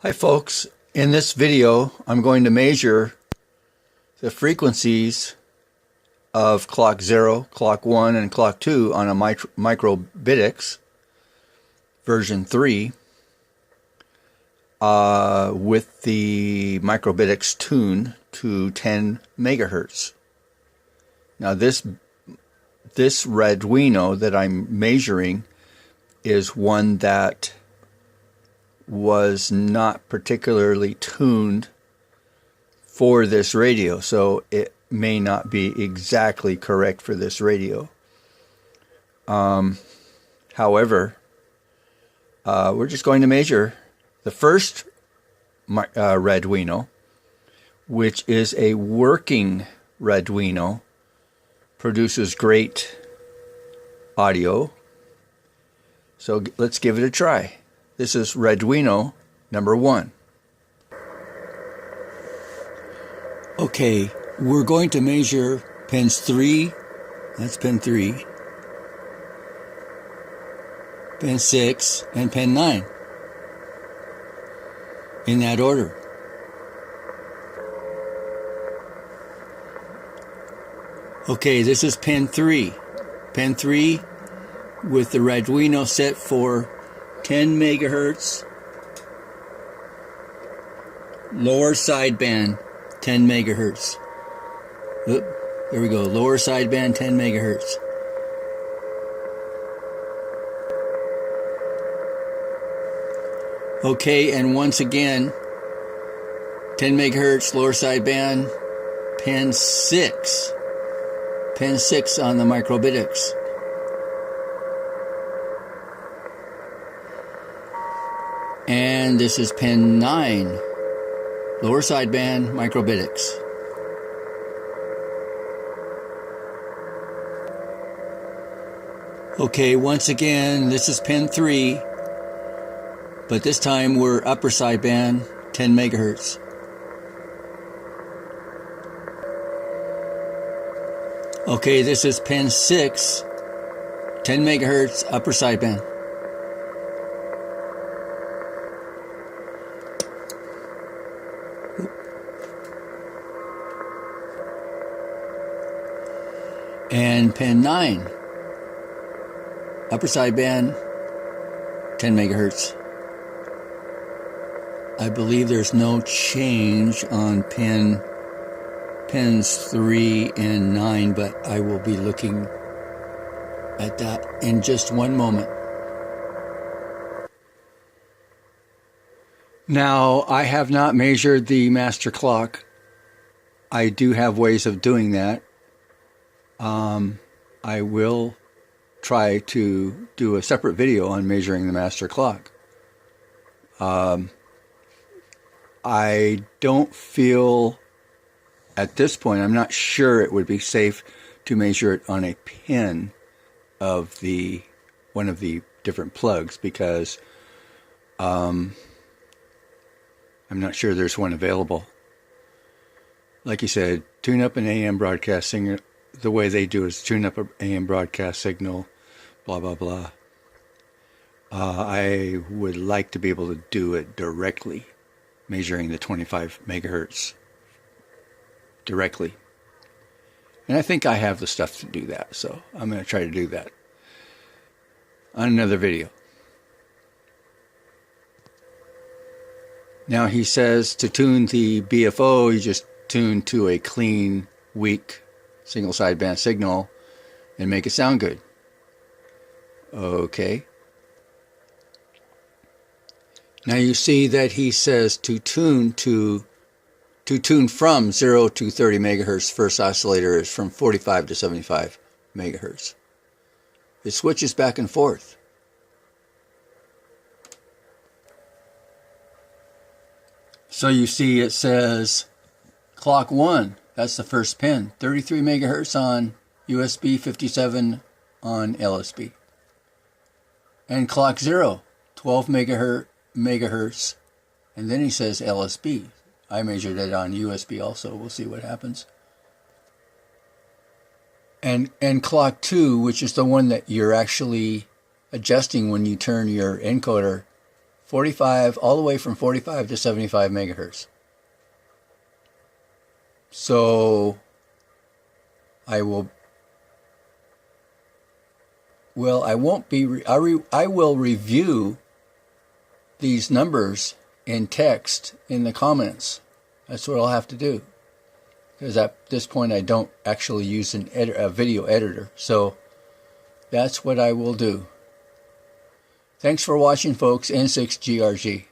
Hi folks, in this video I'm going to measure the frequencies of clock 0, clock 1, and clock 2 on a uBITX version 3 with the uBITX tune to 10 megahertz. Now this Raduino that I'm measuring is one that was not particularly tuned for this radio, so it may not be exactly correct for this radio. However, we're just going to measure the first Raduino, which is a working Raduino, produces great audio. So let's give it a try. This is Raduino number 1. Okay, we're going to measure pins 3, that's pin 3, pin 6, and pin 9, in that order. Okay, this is pin 3. Pin 3 with the Raduino set for 10 megahertz, lower sideband 10 megahertz. Oop, there we go, lower sideband 10 megahertz. Okay, and once again, 10 megahertz, lower sideband, pin 6. Pin 6 on the uBITX. And this is pin 9, lower sideband uBITX. Okay, once again, this is pin 3, but this time we're upper sideband 10 megahertz. Okay, this is pin 6, 10 megahertz, upper sideband. And pin 9, upper sideband, 10 megahertz. I believe there's no change on pins 3 and 9, but I will be looking at that in just one moment. Now, I have not measured the master clock. I do have ways of doing that. I will try to do a separate video on measuring the master clock. I don't feel at this point, I'm not sure it would be safe to measure it on a pin of one of the different plugs, because I'm not sure there's one available. Like you said, tune up an AM broadcast signal. The way they do is tune up an AM broadcast signal, blah, blah, blah. I would like to be able to do it directly, measuring the 25 megahertz directly. And I think I have the stuff to do that, so I'm going to try to do that on another video. Now he says to tune the BFO, you just tune to a clean, weak, single sideband signal and make it sound good. Okay. Now you see that he says to tune from 0 to 30 megahertz. First oscillator is from 45 to 75 megahertz. It switches back and forth. So you see it says clock 1, that's the first pin, 33 megahertz on USB, 57 on LSB. And clock 0, 12 megahertz, and then he says LSB. I measured it on USB also. We'll see what happens. And clock 2, which is the one that you're actually adjusting when you turn your encoder 45, all the way from 45 to 75 megahertz. So I will, well, I won't be, I will review these numbers in text in the comments. That's what I'll have to do, because at this point I don't actually use a video editor. So that's what I will do. Thanks for watching, folks. N6GRG.